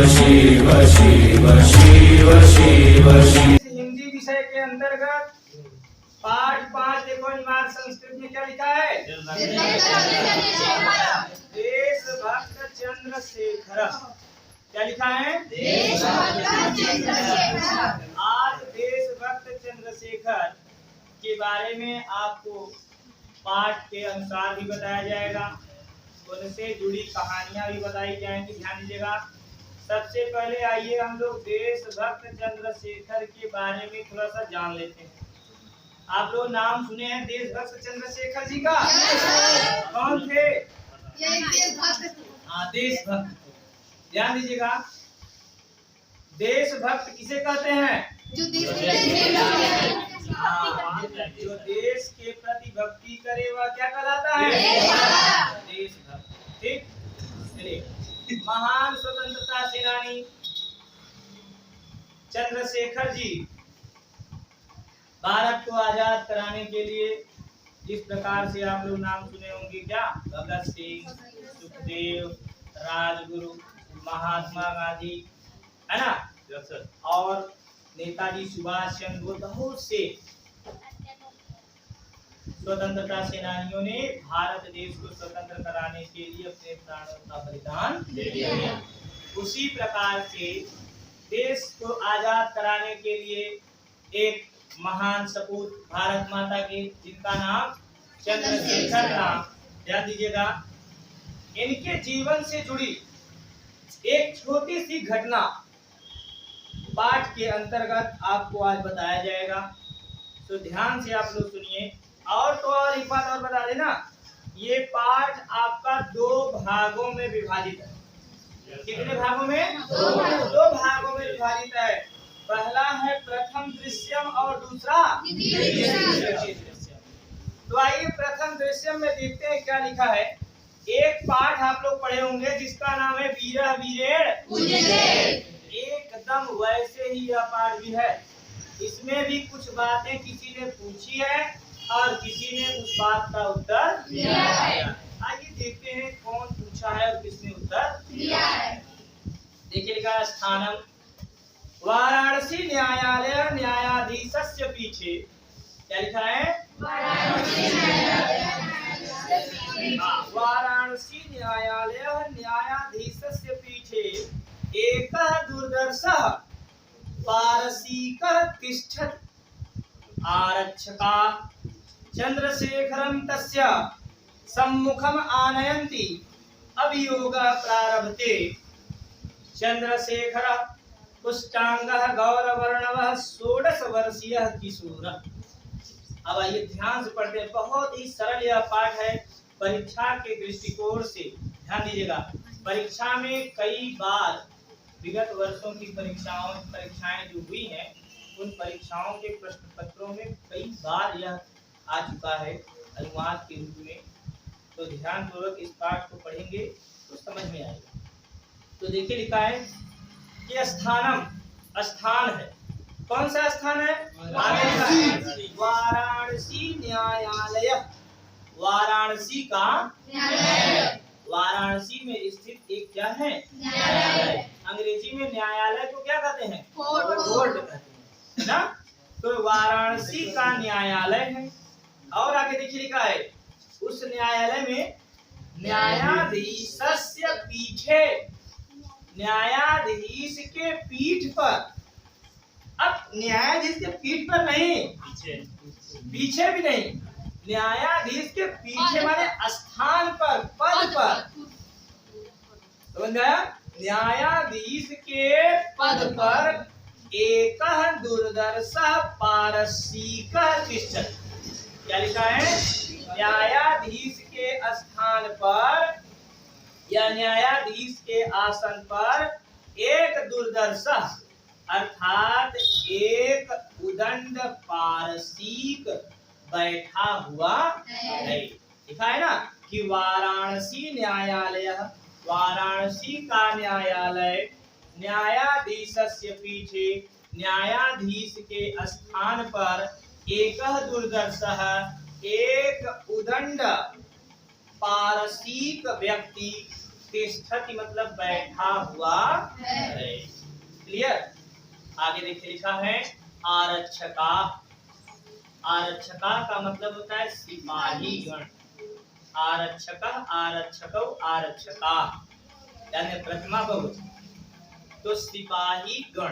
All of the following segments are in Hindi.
शिव शिव शिव शिव शिव। हिंदी विषय के अंतर्गत पाठ 5 देखो निवार संस्कृत में क्या लिखा है? देशभक्त चंद्रशेखर। क्या लिखा है? आज देशभक्त चंद्रशेखर के बारे में आपको पाठ के अनुसार भी बताया जाएगा, उनसे जुड़ी कहानियां भी बताई जाएंगी। ध्यान दीजिएगा। सबसे पहले आइए हम लोग देशभक्त चंद्रशेखर के बारे में थोड़ा सा जान लेते हैं। आप लोग नाम सुने हैं देशभक्त चंद्रशेखर जी का? कौन थे? हाँ, देशभक्त। ध्यान दीजिएगा, देशभक्त किसे कहते हैं? जो देश के प्रति भक्ति करे वह क्या कहलाता है? देशभक्त। ठीक। चलिए, महान स्वतंत्रता सेनानी चंद्रशेखर जी भारत को आजाद कराने के लिए जिस प्रकार से आप लोग नाम सुने होंगे, क्या? भगत सिंह, सुखदेव, राजगुरु, महात्मा गांधी, है ना? और नेताजी सुभाष चंद्र बोस, बहुत से स्वतंत्रता सेनानियों ने भारत देश को स्वतंत्र कराने के लिए अपने प्राणों का बलिदान दिया। उसी प्रकार से देश को आजाद कराने के लिए एक महान सपूत भारत माता के, जिनका नाम चंद्रशेखर था। ध्यान दीजिएगा, इनके जीवन से जुड़ी एक छोटी सी घटना पाठ के अंतर्गत आपको आज बताया जाएगा, तो ध्यान से आप लोग सुनिए। और एक बात और बता देना, ये पाठ आपका 2 भागों में विभाजित है। कितने भागों में? 2 भागों में विभाजित है। पहला है प्रथम दृश्यम और दूसरा द्वितीय दृश्यम। तो आइए प्रथम दृश्यम में देखते हैं क्या लिखा है। एक पाठ आप लोग पढ़े होंगे जिसका नाम है वीरः वीरेण। एकदम वैसे ही यह पाठ भी है। इसमें भी कुछ बातें किसी ने पूछी है और किसी ने उस बात का उत्तर दिया है। आइए देखते हैं कौन पूछा है और किसने उत्तर दिया है। देखिए, लिखा है स्थानम वाराणसी न्यायालय न्यायाधीशस्य पीछे। क्या लिखा है? वाराणसी न्यायालय न्यायाधीशस्य पीछे एकः दुर्दर्शः पारसीकः तिष्ठत् आरक्षका चंद्रशेखरं तस्य सम्मुखम् आनयन्ति अभियोगः प्रारभते। चंद्रशेखर पुष्टांगः गौरवर्णवः 16 वर्षीयः किशोरः। अब आइए ध्यान से पढ़ते हैं। बहुत ही सरल यह पाठ है परीक्षा के दृष्टिकोण से। ध्यान दीजिएगा, परीक्षा में कई बार विगत वर्षों की परीक्षाएं जो हुई हैं, उन परीक्षाओं के प्रश्न पत्रों में कई बार यह आ चुका है अनुवाद के रूप में। तो ध्यान पूर्वक इस पाठ को पढ़ेंगे तो समझ में आएगा। तो देखिए, लिखा है कि स्थानम, स्थान है। कौन सा स्थान है? वाराणसी न्यायालय। वाराणसी का न्यायालय। वाराणसी में स्थित एक क्या है? न्यायालय। अंग्रेजी में न्यायालय को क्या कहते हैं? कोर्ट कहते हैं ना। तो वाराणसी का न्यायालय है। और आगे देखिए, लिखा है उस न्यायालय में न्यायाधीशस्य पीठे, न्यायाधीश के पीठ पर। अब न्यायाधीश के पीठ पर नहीं, पीछे भी नहीं, न्यायाधीश के पीछे माने स्थान पर, पद पर। समझ आया? न्यायाधीश के पद पर एकः दुर्दर्शः पारसीकः तिष्ठत्। क्या लिखा है? न्यायाधीश के स्थान पर या न्यायाधीश के आसन पर एक दुर्दर्शः अर्थात एक उदंड पारसीक बैठा हुआ है। लिखा है ना कि वाराणसी न्यायालय, वाराणसी का न्यायालय न्यायाधीशस्य पीछे, न्यायाधीश के स्थान पर एकः दुर्दर्शः, एक उदंड पारसीक व्यक्ति तिष्ठति मतलब बैठा हुआ है। क्लियर। आगे देखिए लिखा है आरक्षका। आरक्षका का मतलब होता है सिपाही गण। आरक्षक आरक्षक आरक्षका यानी प्रथमा बहुवचन। तो सिपाही गण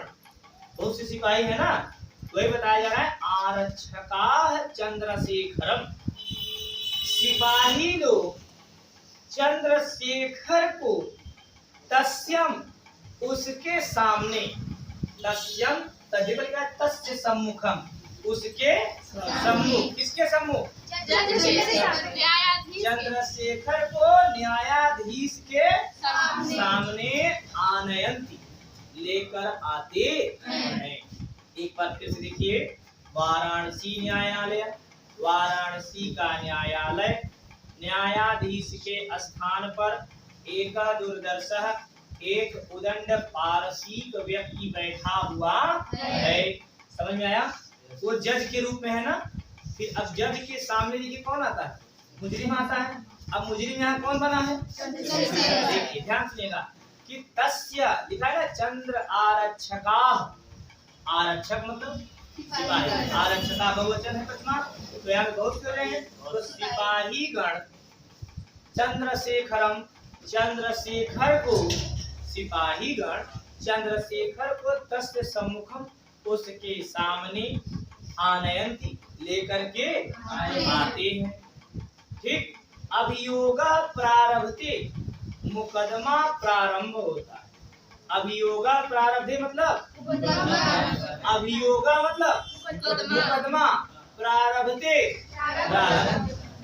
बहुत से सिपाही है ना, वही बताया जा रहा है आरक्षका चंद्रशेखरम। सिपाही लोग चंद्रशेखर को तस्यम उसके सामने, तस्यम तस्य सम्मुखम उसके सम्मुख, किसके सम्मुख? चंद्रशेखर को न्यायाधीश के सामने आनयंती लेकर आते हैं। एक बार फिर से देखिए, वाराणसी न्यायालय, वाराणसी का न्यायालय, न्यायाधीश के स्थान पर एक दूरदर्शक एक उदंड पारसीक व्यक्ति बैठा हुआ है। समझ में आया? वो जज के रूप में है ना। फिर अब जज के सामने देखिए कौन आता है? मुजरिम आता है। अब मुजरिम यहाँ कौन बना है? देखिए ध्यान सुनिएगा कि तस्य लिखा है ना चंद्र आरक्षका। आरक्षक मतलब सिपाही, आरक्षका बहुवचन है प्रथमा, तो यहाँ बहुत कर रहे हैं। तो सिपाही गण चंद्रशेखरम, चंद्रशेखर को, सिपाही गण चंद्रशेखर को तस्य सम्मुखम उसके सामने आनयंती लेकर के आते हैं। ठीक। अभियोग प्रारभते मुकदमा प्रारंभ होता है। अभियोगा प्रारब्धे मतलब अभियोगा मतलब मुकदमा, प्रारब्धे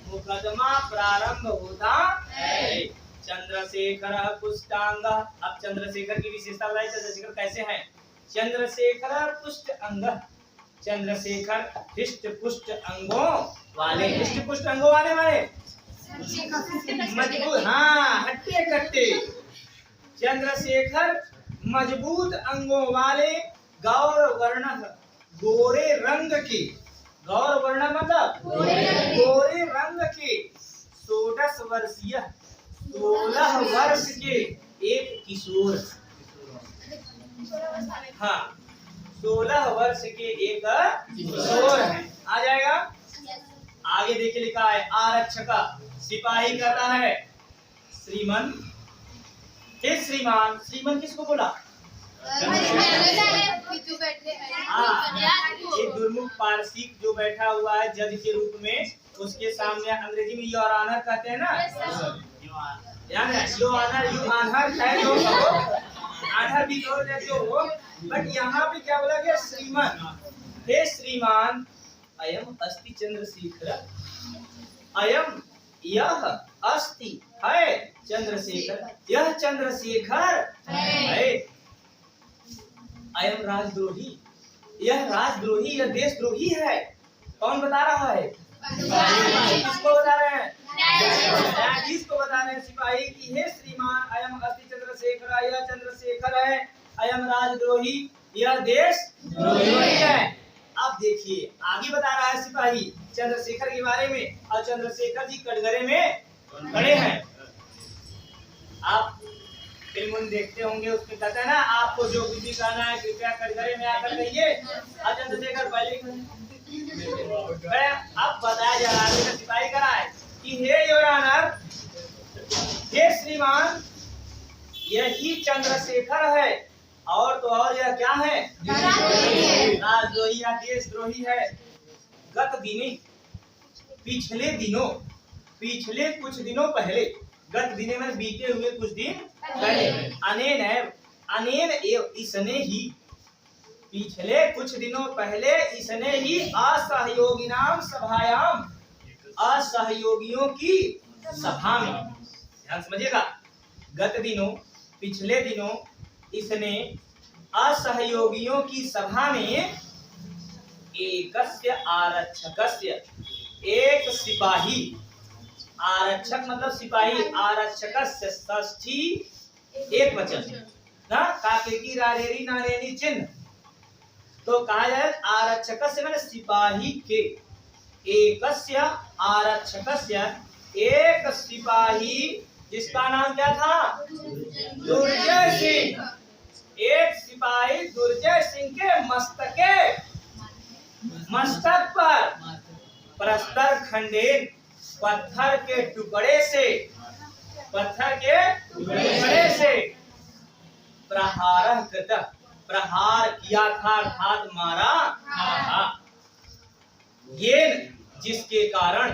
मुकदमा प्रारंभ होता है। चंद्रशेखर पुष्टांग। अब चंद्रशेखर की विशेषता बताइए, चंद्रशेखर कैसे हैं? चंद्रशेखर पुष्ट अंग, चंद्रशेखर हृष्ट पुष्ट अंगों वाले। हृष्ट पुष्ट अंगों वाले मजबूत, हाँ हट्टे कट्टे। चंद्रशेखर मजबूत अंगों वाले, गौर वर्ण गोरे रंग के, गौर वर्ण मतलब गोरे रंग के 16 वर्षीय, 16 वर्ष के एक किशोर। हाँ 16 वर्ष के एक किशोर है। आ जाएगा। आगे देखिए लिखा है आरक्षका। सिपाही कहता है श्रीमान, हे श्रीमान। श्रीमान किसको बोला? एक दुर्मुख पारसिक जो बैठा हुआ है जज के रूप में, उसके सामने अंग्रेजी में योर ऑनर कहते हैं ना। योर ऑनर, यू ऑनर है जो आधार भी जोड़ देते हो, बट यहाँ पे क्या बोला गया? श्रीमान। हे श्रीमान, अयम अस्ति चंद्रशेखर। अयम यह अस्ति है चंद्रशेखर, यह चंद्रशेखर है। अयम राजद्रोही, यह राजद्रोही, यह देशद्रोही है। कौन बता रहा है? किसको बता रहे हैं? न्यायाधीश को बता रहे हैं सिपाही की हे श्रीमान, अयम अस्ति चंद्रशेखर, यह चंद्रशेखर है। अयम राजद्रोही, यह देशद्रोही है। अब देखिए आगे बता रहा है सिपाही चंद्रशेखर के बारे में, और चंद्रशेखर जी कटघरे में खड़े हैं। आप फिल्म देखते होंगे, उसमें कहते हैं ना आपको जो कुछ भी कहना है कृपया कटघरे में आकर कहिए। और चंद्रशेखर पहले अब बताया जा रहा है सिपाही करा है कि हे योर ऑनर, हे श्रीमान, यही चंद्रशेखर है। और तो और यह क्या है? राजद्रोही या देशद्रोही है। गत दिने, पिछले दिनों, पिछले कुछ दिनों पहले, गत दिने में बीते हुए कुछ दिन पहले, अनेन है, अनेन एव इसने ही, पिछले कुछ दिनों पहले इसने ही असहयोगिनाम सभायाम, असहयोगियों की सभा में, ध्यान समझिएगा, गत दिनों पिछले दिनों इसने असहयोगियों की सभा में एकस्य आरक्षकस्य, एक सिपाही, आरक्षक मतलब सिपाही, आरक्षकस्य षष्ठी एक वचन ना, काकेकी रारेरी नारेनी चिन्ह, तो कहा जाए आरक्षकस्य माने सिपाही के, एकस्य आरक्षकस्य एक सिपाही जिसका नाम क्या था? दुर्जय सिंह। एक सिपाही दुर्जय सिंह के मस्तक पर प्रस्तर खंडेन पत्थर के टुकड़े से प्रहार किया था, अर्थात मारा था। ये जिसके कारण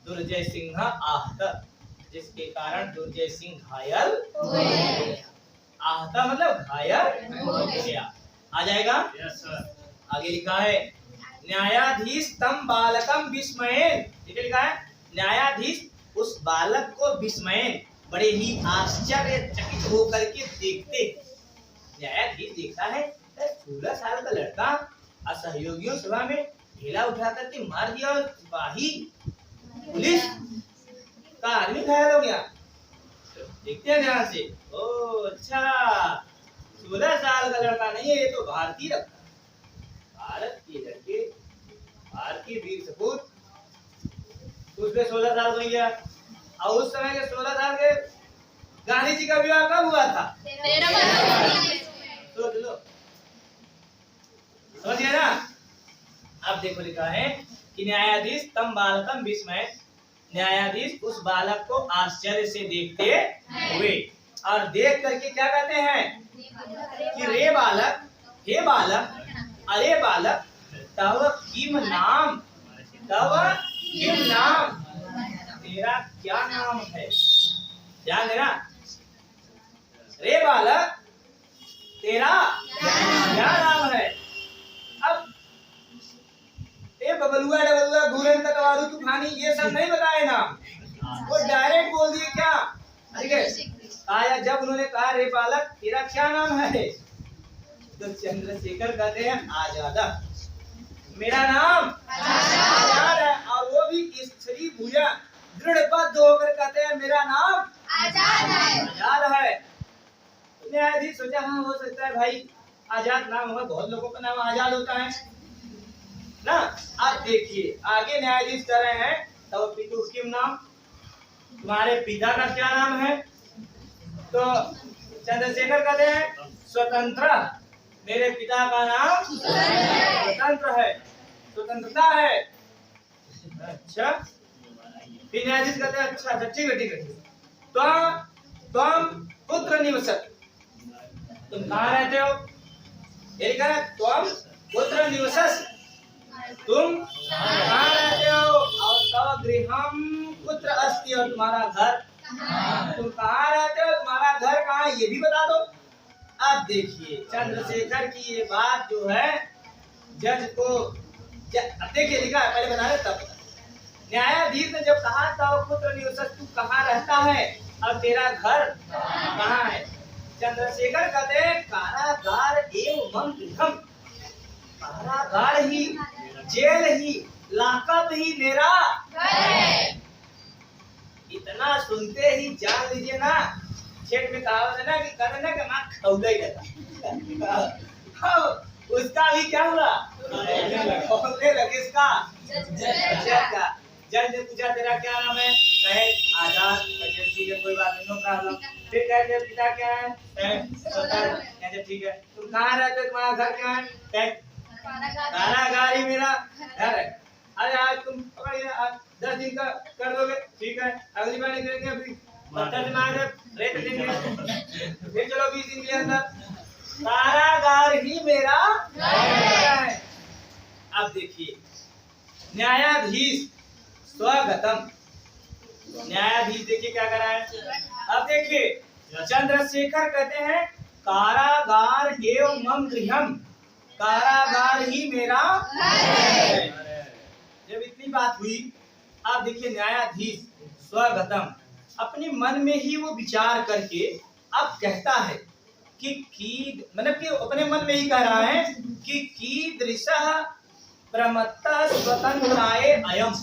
दुर्जय सिंह आहत, जिसके कारण दुर्जय सिंह घायल हो गया। आहत मतलब घायल हो गया। आ जाएगा? आगे लिखा है न्यायाधीश तम बालकम विस्मयेन। लिखा है न्यायाधीश उस बालक को विस्मयेन बड़े ही आश्चर्यचकित होकर के देखते। न्यायाधीश देखता है 16 साल का लड़का असहयोगियों सभा में ढेला उठा करके मार दिया और सिपाही पुलिस का आदमी घायल हो गया। देखते हैं ध्यान से। ओ अच्छा, 16 साल का लड़का नहीं है, ये तो भारतीय रखा। भारत के लड़के, भारतीय वीर सपूत, उसके 16 साल हो गया। और उस समय के 16 साल के गांधी जी का विवाह कब हुआ था? 13 सोच लो, समझिए ना। अब देखो लिखा है कि न्यायाधीश तम बालकम विस्मय, न्यायाधीश उस बालक को आश्चर्य से देखते हुए, और देख करके क्या कहते हैं कि रे बालक, हे बालक, अरे बालक, तव किम नाम, तेरा क्या नाम है? ध्यान देना। रे बालक, तेरा क्या नाम है? अब ए बबलुआ डबलुआ घूरन कटवारू तूफानी ये सब नहीं बताए नाम, वो डायरेक्ट बोल दिए क्या? ठीक है। आया जब उन्होंने कहा रे बालक तेरा क्या नाम है, तो चंद्रशेखर कहते हैं आजादा, मेरा नाम आजाद है। और वो भी स्त्री भुजा दृढ़बद्ध होकर कहते हैं मेरा नाम आजाद है। न्यायाधीश सोचा हाँ हो सकता है भाई आजाद नाम होगा, बहुत लोगों का नाम आजाद होता है ना। अब देखिए आगे न्यायाधीश कर रहे हैं तो पितु किम नाम, तुम्हारे पिता का क्या नाम है? तो चंद्रशेखर कहते हैं स्वतंत्र, मेरे पिता का नाम स्वतंत्र है, स्वतंत्रता है। अच्छा, फिर न्यायाधीश कहते हैं अच्छा ठीक है। तो तुम पुत्र निवसत, तुम कहाँ रहते हो? यही कह रहे तुम पुत्र निवसस, तुम कहाँ रहते हो? और तव गृहम पुत्र अस्ति, और तुम्हारा घर, तुम कहाँ रहते हो, तुम्हारा घर कहाँ है ये भी बता दो। अब देखिए चंद्रशेखर की ये बात जो है जज को, देखिए लिखा है, पहले बता रहे तब। न्यायाधीश ने जब कहा तव पुत्र निवसस, तू कहाँ रहता है और तेरा घर कहाँ है? चंद्रशेखर कहते हैं कारागार एवं मम गृहम, कारागार ही, जेल ही, लाकअप ही मेरा घर है। इतना सुनते ही जान लीजिए ना, क्षेत्र में कहावत है ना कि कहते ना कि मां खौला ही रहता। उसका भी क्या हुआ? खौलने लगे। इसका जज का। जज ने पूछा तेरा क्या नाम है? कहे आजाद। ठीक है कोई बात नहीं, नो प्रॉब्लम। फिर कहते पिता क्या है? कहते ठीक है। तुम कहाँ रहते हो, तुम्हारा घर क्या है? कारागार ही मेरा घर है। अरे आज तुम पकड़िए, आज 10 दिन का कर दोगे, ठीक है। अगली बार नहीं करेंगे, अभी 15 दिन आगे रेट देंगे, फिर चलो 20 दिन के अंदर। कारागार ही मेरा घर है। अब देखिए न्यायाधीश स्वगतम, न्यायाधीश देखिए क्या कर रहा है। अब देखिए चंद्रशेखर कहते हैं कारागार एवं मम गृहम, कारागार ही मेरा है। जब इतनी बात हुई, अब देखिए न्यायाधीश स्वगतम, अपने मन में ही वो विचार करके अब कहता है कि मतलब कि अपने मन में ही कह रहा है कि कीदृशः प्रमत्तः स्वतंत्राय अयम,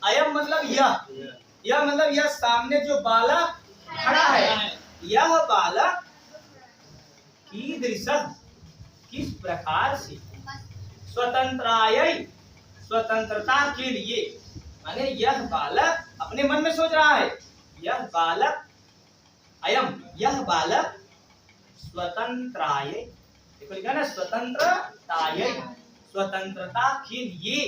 अयम मतलब यह मतलब यह सामने जो बालक खड़ा है, यह बालक कीदृशः किस प्रकार से, स्वतंत्राय स्वतंत्रता के लिए, माने यह बालक अपने मन में सोच रहा है, यह बालक अयम यह बालक स्वतंत्राय, देखो लिखा ना स्वतंत्रताय, स्वतंत्रता के लिए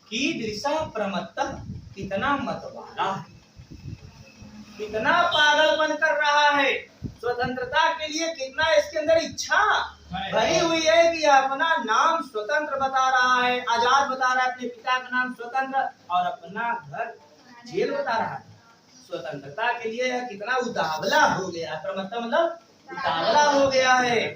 कीदृशः प्रमत्तः, कितना मतवाला है, कितना पागलपन कर रहा है, स्वतंत्रता के लिए कितना इसके अंदर इच्छा भरी हुई है कि अपना नाम स्वतंत्र बता रहा है, आजाद बता रहा है, अपने पिता का नाम स्वतंत्र और अपना घर जेल बता रहा है। स्वतंत्रता के लिए यह कितना उतावला हो गया, प्रमत्ता मतलब उतावला हो गया है।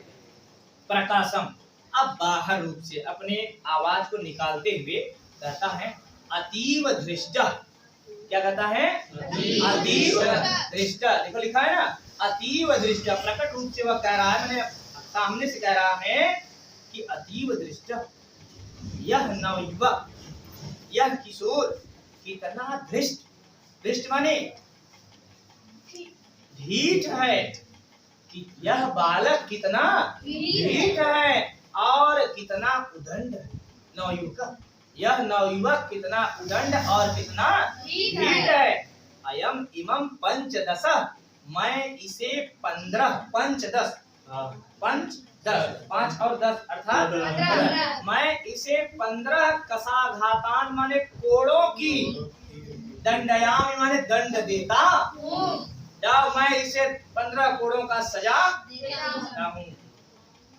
प्रकाशम, अब बाहर रूप से अपने आवाज को निकालते हुए कहता है अतीव दृष्ट, क्या कहता है अतीव दृष्ट, देखो लिखा है ना अतीव दृष्ट, प्रकट रूप से वह कह रहा है, मैंने सामने से कह रहा है कि अतीव दृष्ट यह नवयुवक, यह किशोर कितना दृष्ट, दृष्ट माने ढीठ है, कि यह बालक कितना ढीठ है और कितना उदंड है। नवयुवक, यह नवयुवक कितना उदंड और कितना ढीठ है। अयम इमं पंचदश, मैं इसे 15, पंचदश, पंचदश 5 और 10 अर्थात 15, मैं इसे 15 कसाघातान माने कोड़ों की, दंडयामी माने दंड देता, जब मैं इसे 15 कोड़ों का सजा देता हूँ।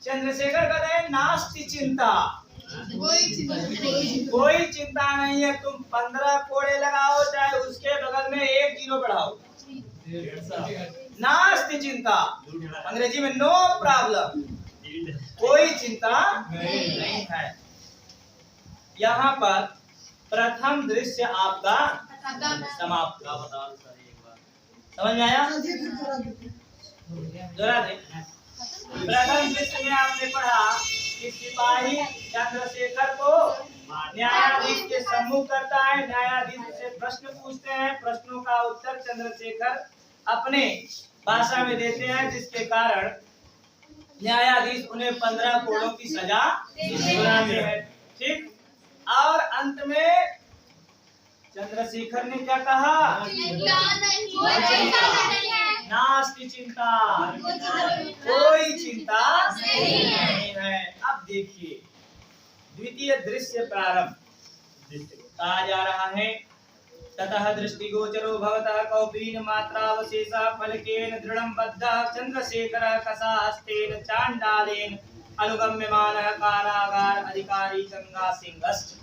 चंद्रशेखर कहते हैं नास्ति चिंता, कोई चिंता नहीं है, तुम 15 कोड़े लगाओ चाहे उसके बगल में 1 जीरो बढ़ाओ, नास्ति चिंता, अंग्रेजी में नो प्रॉब्लम, कोई चिंता नहीं है। यहाँ पर प्रथम दृश्य आपका समाप्त, समझ में आया? जरा दे। प्रथम दृश्य में आपने पढ़ा कि सिपाही चंद्रशेखर को न्यायाधीश के सम्मुख करता है, न्यायाधीश से प्रश्न पूछते हैं, प्रश्नों का उत्तर चंद्रशेखर अपने भाषा में देते हैं, जिसके कारण न्यायाधीश उन्हें 15 कोड़ों की सजा सुनाते हैं। ठीक, और अंत में चंद्रशेखर ने क्या कहा? नास्ति चिंता, कोई चिंता नहीं है। अब देखिए द्वितीय दृश्य प्रारंभ कहा जा रहा है। ततः दृष्टिगोचरो भवतः कौपीन मात्रावशेषः फलकेन दृढ़ं बद्धः चंद्रशेखरः कसाहस्तेन चांडालेन अनुगम्यमानः कारागार अधिकारी गंगा सिंहश्च।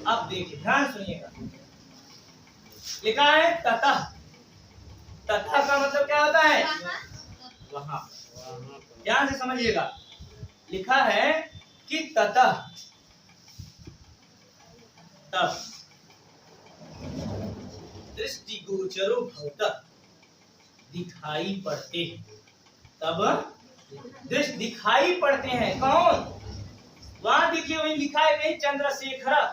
अब देखिए, ध्यान सुनिएगा, लिखा है ततः, ततः का मतलब क्या होता है? वहां, ध्यान से समझिएगा, लिखा है कि ततः, तब दृष्टिगोचरो भवतः, दिखाई पड़ते, तब दृष्टि दिखाई पड़ते हैं, कौन? वहां देखिए, वही लिखा है कहीं चंद्रशेखर,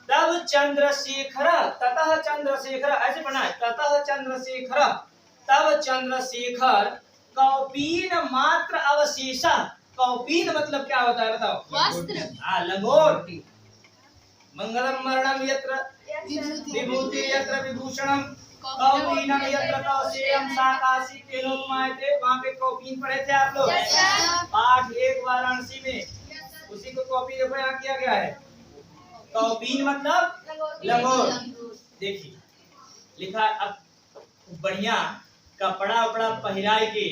तब चंद्रशेखर, ततः चंद्रशेखर, ऐसे पढ़ना है, ततः चंद्रशेखर, तब चंद्रशेखर कौपीन मात्र अवशेष, कौपीन मतलब क्या होता है बताओ? वस्त्र, हाँ, लंगोट। मंगलम मरणम यत्र विभूति यत्र विभूषणम कौपीनम यत्र कौशेयम साकाशी तेनोपमायते। वहाँ पे कौपीन पढ़े थे आप लोग, पाठ 1 वाराणसी में, उसी को कॉपी देखो यहाँ किया गया है। कौपीन मतलब लंगोट। देखिए लिखा, अब बढ़िया कपड़ा उपड़ा पहिरा के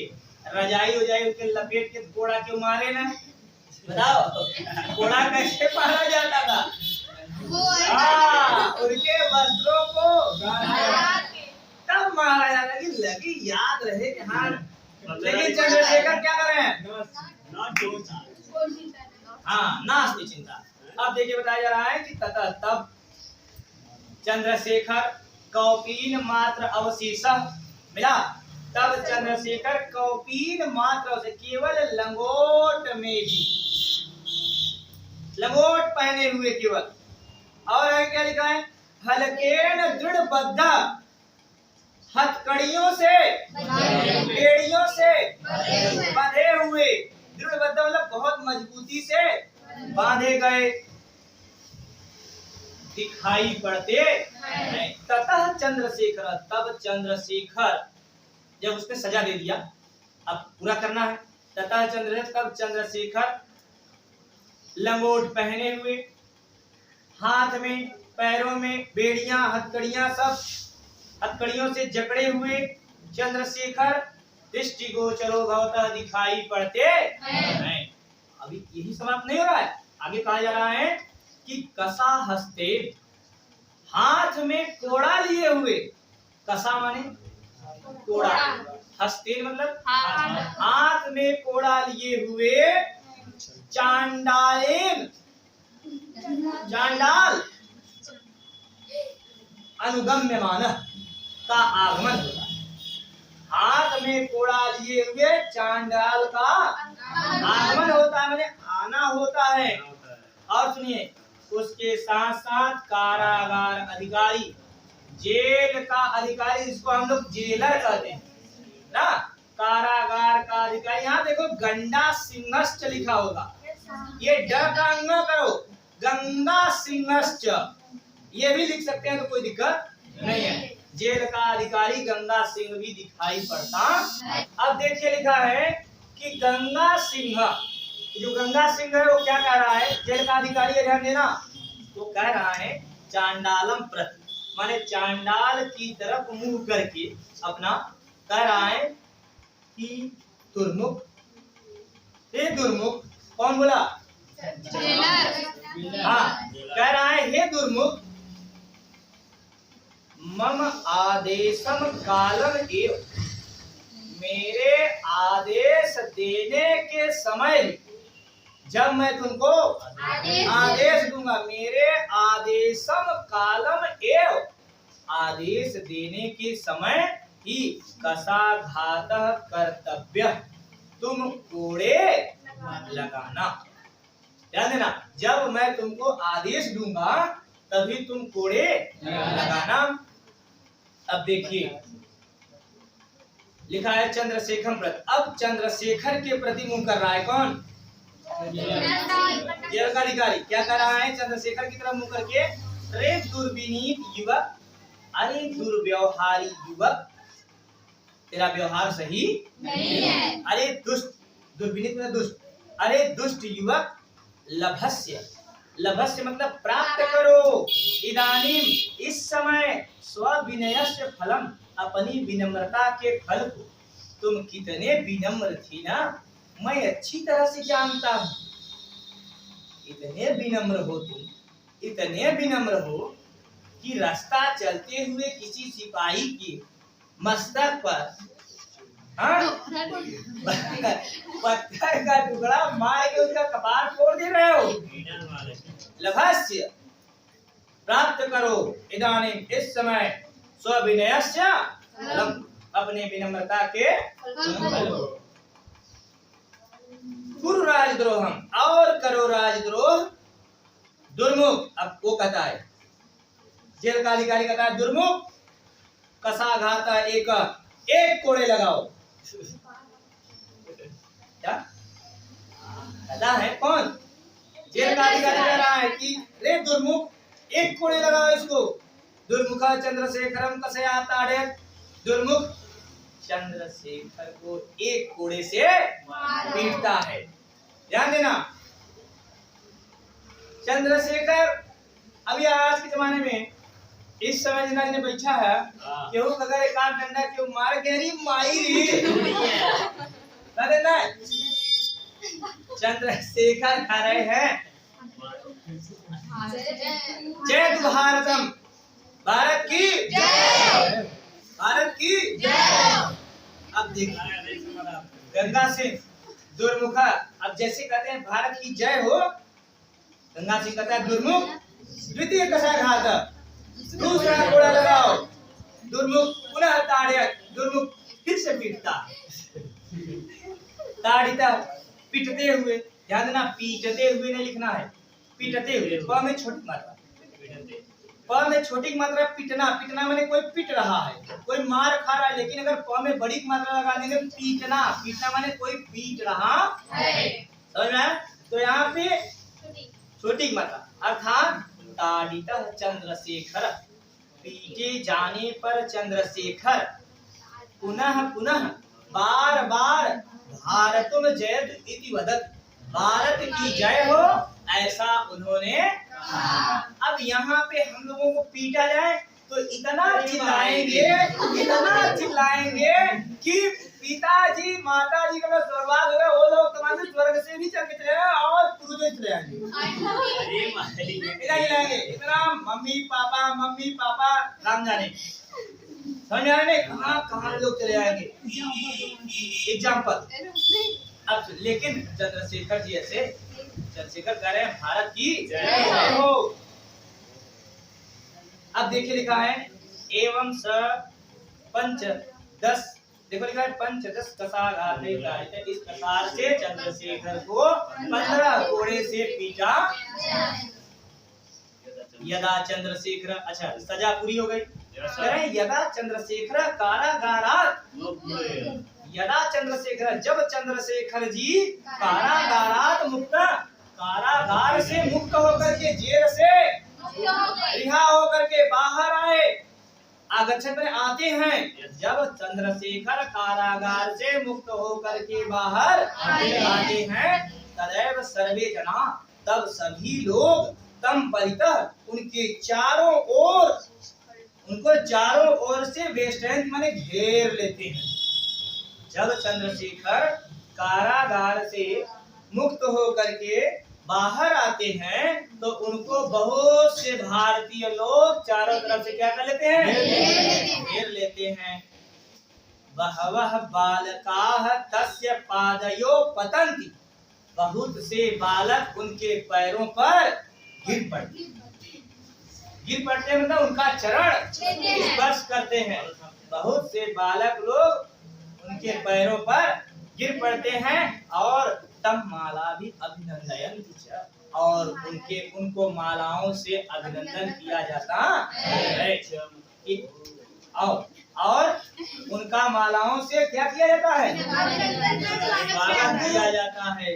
रजाई उजाई के लपेट के घोड़ा क्यों मारे ना? बताओ घोड़ा कैसे मारा जाता था? उनके वस्त्रों को तब मारा जाता कि लगी याद रहे कि हाँ। लेकिन चंद्रशेखर क्या कर रहे हैं? हाँ, नास्ति चिंता। अब देखिए बताया जा रहा है कि ततः तब चंद्रशेखर कौपीन मात्र अवशेष मिला, तब चंद्रशेखर कौपीन मात्र से केवल लंगोट में भी, लंगोट पहने हुए केवल, और है क्या लिखा है? हलकेन दृढ़ बद्ध, हथकड़ियों से, बेड़ियों से बंधे हुए, दृढ़ बद्ध मतलब बहुत मजबूती से बांधे गए। दिखाई पड़ते हैं। ततः चंद्रशेखर, तब चंद्रशेखर, जब उसने सजा दे दिया, अब पूरा करना है। ततः तब चंद्रशेखर लंगोट पहने हुए, हाथ में पैरों में बेड़ियां हथकड़ियां, सब हथकड़ियों से जकड़े हुए चंद्रशेखर दृष्टि गोचरो भवतः दिखाई पड़ते हैं। अभी यही समाप्त नहीं हो रहा है, आगे कहा जा रहा है कि कसा हस्ते, हाथ में कोड़ा लिए हुए, कसा माने कोड़ा, हस्ते मतलब हाथ में कोड़ा लिए हुए चांडालेन, चांडाल अनुगम्यमान का आगमन होता है। हाथ में कोड़ा लिए हुए चांडाल का आगमन होता है, मैंने आना होता है। और सुनिए, उसके साथ साथ कारागार अधिकारी, जेल का अधिकारी, जिसको हम लोग जेलर कहते हैं ना, कारागार का अधिकारी। यहाँ देखो गंडा सिंहस्थ लिखा होगा, ये ड का न करो, गंगा सिंहस्थ, ये भी लिख सकते हैं तो कोई दिक्कत नहीं है। जेल का अधिकारी गंगा सिंह भी दिखाई पड़ता। अब देखिए लिखा है कि गंगा सिंह, जो गंगा सिंह है वो क्या कह रहा है, जेल का अधिकारी है, ध्यान देना, वो कह रहा है चांडालम प्रति, माने चांडाल की तरफ मुंह करके अपना कह रहा है कि दुर्मुख, हे दुर्मुख, कौन बोला? हाँ, कह रहा है हे दुर्मुख, मम आदेशम कालम एव, मेरे आदेश देने के समय, जब मैं तुमको आदेश दूंगा, मेरे आदेशम कालम एव, आदेश देने के समय ही कसाघात कर्तव्य, तुम कोड़े लगाना। ध्यान देना, जब मैं तुमको आदेश दूंगा तभी तुम कोड़े लगाना। अब देखिए लिखा है चंद्रशेखर प्रति, अब चंद्रशेखर के प्रति मुंह कर रहा है कौन? जेल का अधिकारी। क्या कर रहा है? चंद्रशेखर की तरफ मुंह करके, अरे दुर्विनीत युवक, अरे दुर्व्यवहारी युवक, तेरा व्यवहार सही नहीं है। अरे दुष्ट, दुर्विनीत मतलब दुष्ट, अरे दुष्ट युवक, लभस्य, लभस्य मतलब प्राप्त करो, इदानीम इस समय, स्वविनयस्य फलम, अपनी विनम्रता के फल को। तुम कितने विनम्र थी ना, मैं अच्छी तरह से जानता हूँ। इतने विनम्र हो तुम, इतने विनम्र हो कि रास्ता चलते हुए किसी सिपाही के मस्तक पर पत्थर का टुकड़ा मार के उसका कपार फोड़ दे रहे हो। लभस्य प्राप्त करो, इदानीम इस समय, स्वविनयस्य फलम, अपने विनम्रता के फल को। कुरु राजद्रोहम, और करो राजद्रोह, दुर्मुख। अब वो कहता है, जेल का अधिकारी कहता है दुर्मुख, कसाघात एक, एक कोड़े लगाओ। क्या कहता है? कौन? जेल का अधिकारी कह रहा है कि रे दुर्मुख, एक कोड़े लगाओ इसको। दुर्मुखा चंद्रशेखरम कसयाताड़े, दुर्मुख चंद्रशेखर को एक कोड़े से पीटता है। ध्यान देना, चंद्रशेखर अभी आज के जमाने में इस समय जिन्ना ने बैठा है, केहू अगर एक आध डंडा केहू मार गहरी माई रे ना देना। चंद्रशेखर कह रहे हैं जय भारतम, भारत की जय, भारत की जय। अब देखिए गंगा सिंह दुर्मुखा, अब जैसे कहते हैं भारत की जय हो, गंगा सिंह कहता है दुर्मुख, द्वितीय कसाघात, दूसरा कोड़ा लगाओ। दुर्मुख पुनः ताड़ित, दुर्मुख फिर से पीटता, ताड़िता पीटते हुए। ध्यान देना, पीटते हुए नहीं लिखना है, पीटते हुए। प में छोटी मात्रा, प में छोटी मात्रा पीटना, पीटना माने कोई पीट रहा है, कोई मार खा रहा है। लेकिन अगर प में बड़ी मात्रा लगा देंगे पीटना, पीटना माने कोई पीट रहा है, समझ में आया? तो यहाँ पे छोटी मात्रा अर्थात उत्ताडितः चंद्रशेखर। पीटे जाने पर चंद्रशेखर पुनः पुनः बार बार भारतम जयतु इति वदत। भारत की जय हो ऐसा उन्होंने कहा। अब यहाँ पे हम लोगों को पीटा जाए तो इतना चिल्लाएंगे कि पिताजी माताजी का स्वर्गवास हो गया, वो लोग तुम्हारे स्वर्ग से भी चल के चले आए और पूरे चले आएंगे। इतना चिल्लाएंगे, इतना मम्मी पापा राम जाने समझ आ रहे कहाँ लोग चले आएंगे। एग्जाम्पल अब लेकिन चंद्रशेखर जी ऐसे चंद्रशेखर कह रहे हैं भारत की जय हो। अब देखिए लिखा है एवं स पंच दस, देखो लिखा है पंच दस कसाघाते गायते। इस प्रकार से चंद्रशेखर को 15 कोड़े से पीटा। यदा चंद्रशेखर, अच्छा सजा पूरी हो गई। यदा चंद्रशेखर कारागारात, यदा चंद्रशेखर जब चंद्रशेखर जी कारागारात मुक्त, कारागार से मुक्त होकर के जेल से रिहा होकर के बाहर आए, आगच्छत में आते हैं। जब चंद्रशेखर कारागार से मुक्त होकर के बाहर आते हैं तदैव सर्वे जना, तब सभी लोग तम परितः उनके चारों ओर, उनको चारों ओर से वेस्टर्न माने घेर लेते हैं। जब चंद्रशेखर कारागार से मुक्त होकर के बाहर आते हैं तो उनको बहुत से भारतीय लोग चारों तरफ से क्या कर लेते हैं, घेर लेते हैं। बहवः बालकाः तस्य पादयो पतन्ति, बहुत से बालक उनके पैरों पर गिर पड़ते हैं, मतलब उनका चरण स्पर्श करते हैं। बहुत से बालक लोग उनके पैरों पर गिर पड़ते हैं और तब माला भी अभिनंदन, और उनको मालाओं से अभिनंदन किया जाता है। और उनका मालाओं से क्या किया जाता है, स्वागत किया जाता है।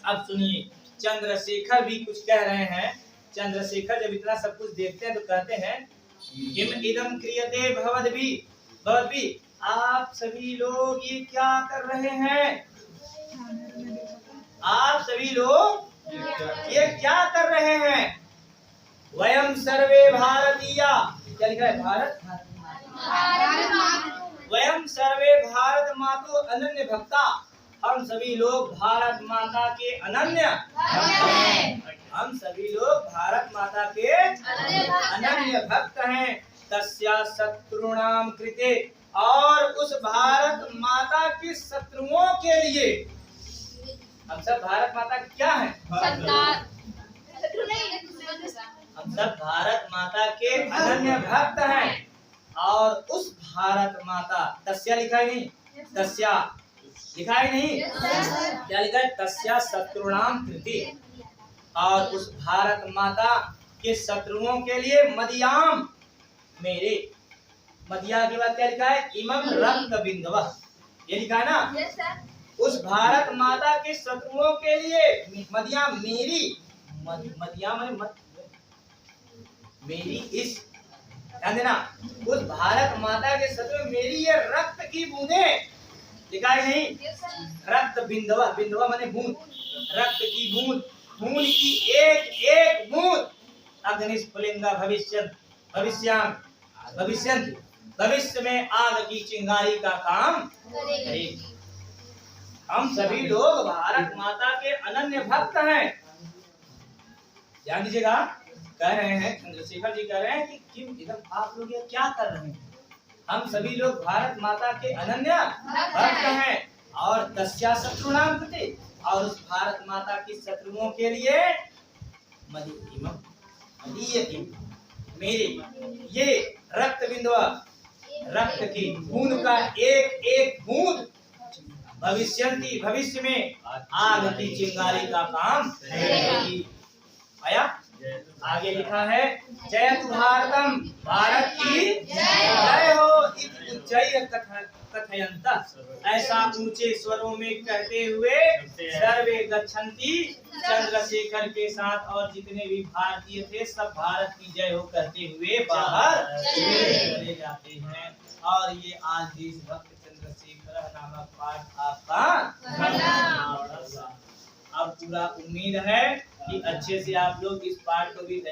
अब सुनिए चंद्रशेखर भी कुछ कह रहे हैं। चंद्रशेखर जब इतना सब कुछ देखते हैं तो कहते हैं किम इदम क्रियते भवद्भिः, आप सभी लोग ये क्या कर रहे हैं, आप सभी लोग ये क्या कर रहे हैं। वयम सर्वे भारतीया, क्या लिखा है, भारत वयम सर्वे भारत मातु अनन्य भक्ता, हम सभी लोग भारत माता के अनन्य भक्त हैं। हम सभी लोग भारत माता के अनन्य भक्त हैं। तस्या शत्रुणाम कृते, और उस भारत माता के शत्रुओं के लिए, हम सब भारत माता के क्या हैं, हम सब भारत माता के अनन्य भक्त हैं। और उस भारत माता, तस्या लिखा है नहीं, तस्या लिखा है नहीं, क्या लिखा है, तस्या शत्रुणाम कृते, और उस भारत माता के शत्रुओं के लिए मदियाम, मेरे, मदिया के बाद क्या लिखा है, इमम रक्त बिंदव, ये लिखा है ना। उस भारत माता के शत्रुओं के लिए मदिया मेरी, मदिया माने मेरी, इस ध्यान देना, उस भारत माता के शत्रु मेरी ये रक्त की बूंदें, लिखा है नहीं, रक्त बिंदवा, बिंदवा माने बूंद, रक्त की बूंद, खून की एक एक बूंद अग्निस्फुलिंगा भविष्य में आग की चिंगारी का काम करेगी। हम सभी लोग भारत माता के अनन्य भक्त हैं। ध्यान दीजिएगा, कह रहे हैं चंद्रशेखर जी कह रहे हैं कि किम इधर आप लोग ये क्या कर रहे हैं, हम सभी लोग भारत माता के अनन्य भक्त हैं। और तस्या शत्रुणाम कृते, और उस भारत माता की शत्रुओं के लिए मेरे ये रक्त बिंदुआ, रक्त की बूंद का एक एक बूंद भविष्य में आग की चिंगारी का काम करेगी। आया। आगे लिखा है जयतु भारतम, भारत की जय हो इति उच्चैः कथयन्तः, ऐसा ऊंचे स्वरों में कहते हुए सर्वे गच्छन्ति, चंद्रशेखर के साथ और जितने भी भारतीय थे सब भारत की जय हो कहते हुए बाहर चले जाते हैं। और ये आज देशभक्त चंद्रशेखर नामक पाठ आपका अब पूरा उम्मीद है कि अच्छे से आप लोग इस पाठ को भी